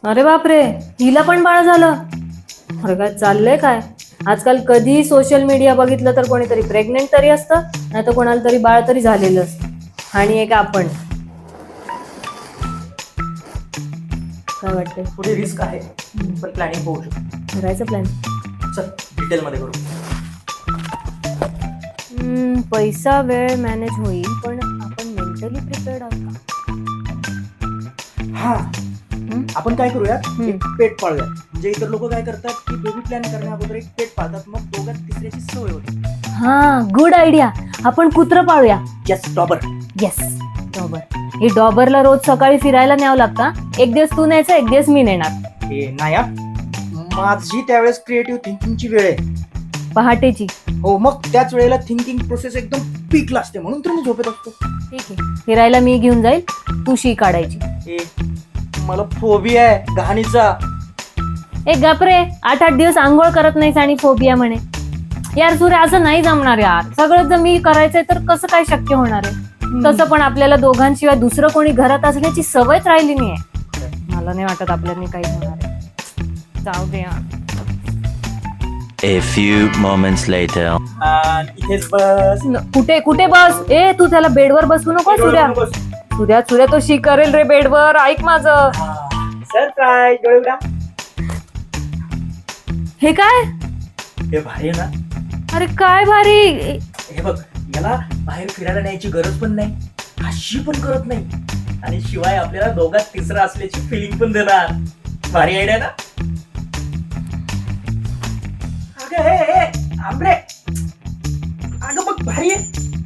अरे बापरे, हिला पण बाळ झालं. अरे काय चाललंय काय. आजकाल कधी सोशल मीडिया बघितलं तर कोणीतरी प्रेग्नेंट तरी असतं, नाही तर कोणाला तरी बाळ तरी झालेलं असतं. आणि एक आपण. काय वाटतंय, पुढे रिस्क आहे पण प्लॅनिंग होऊ शकतो. करायचं प्लॅन? चल डिटेल मध्ये करू. पैसा वेळ मॅनेज होईल, पण आपण मेंटली प्रिपेअर्ड आहोत का? हा, आपण काय करूया, एक पेट पाळूया. म्हणजे इतर लोक काय करतात की बेबी प्लॅन करण्या अगोदर एक पेट पाळतात, मग दोघात तिसऱ्याची सवय होते. हा, गुड आयडिया. आपण कुत्रं पाळूया. येस, डॉबर. येस, डॉबर. हे डॉबरला रोज सकाळी फिरायला न्यावं लागतं. एक दिवस तू न्यायचं, एक दिवस मी नेणार. हे नाही हा. माझी त्यावेळेस क्रिएटिव्ह थिंकिंगची वेळ आहे. पहाटेची. हो, मग त्याच वेळेला थिंकिंग प्रोसेस एकदम पीकला असते, म्हणून तर मी झोपेत असतो. ठीक आहे, फिरायला मी घेऊन जाईल, तू शी काढायची. मला फोबिया आहे घाणीचा. एक गपरे, 8-8 दिवस आंघोळ करत नाहीस आणि फोबिया म्हणे. यार सूर्य, असं नाही जमणार यार. सगळं जर मी करायचंय तर कसं काय शक्य होणार आहे. तसं पण आपल्याला दोघांशिवाय दुसरं कोणी घरात असण्याची सवयच राहिली नाहीये. मला नाही वाटत आपल्याला काही होणार आहे. जाऊ दे यार. A few moments later. इथेच बस. कुठे कुठे बस. ए, तू त्याला बेडवर बसू नको सूर्या. सूर्या सूर्या, तो शी करेल रे बेडवर. ऐक माझं. सरप्राईज. डोळे उघडा. हे काय? हे भारी आहे ना. अरे काय भारी. हे बघ, याला बाहेर फिरायला न्यायची गरज पण नाही, हाशी पण करत नाही, आणि शिवाय आपल्याला दोघात तिसरा असल्याची फिलिंग पण देणार. भारी आयडिया ना. अगं हे आंबरे, अगं बघ भारी आहे.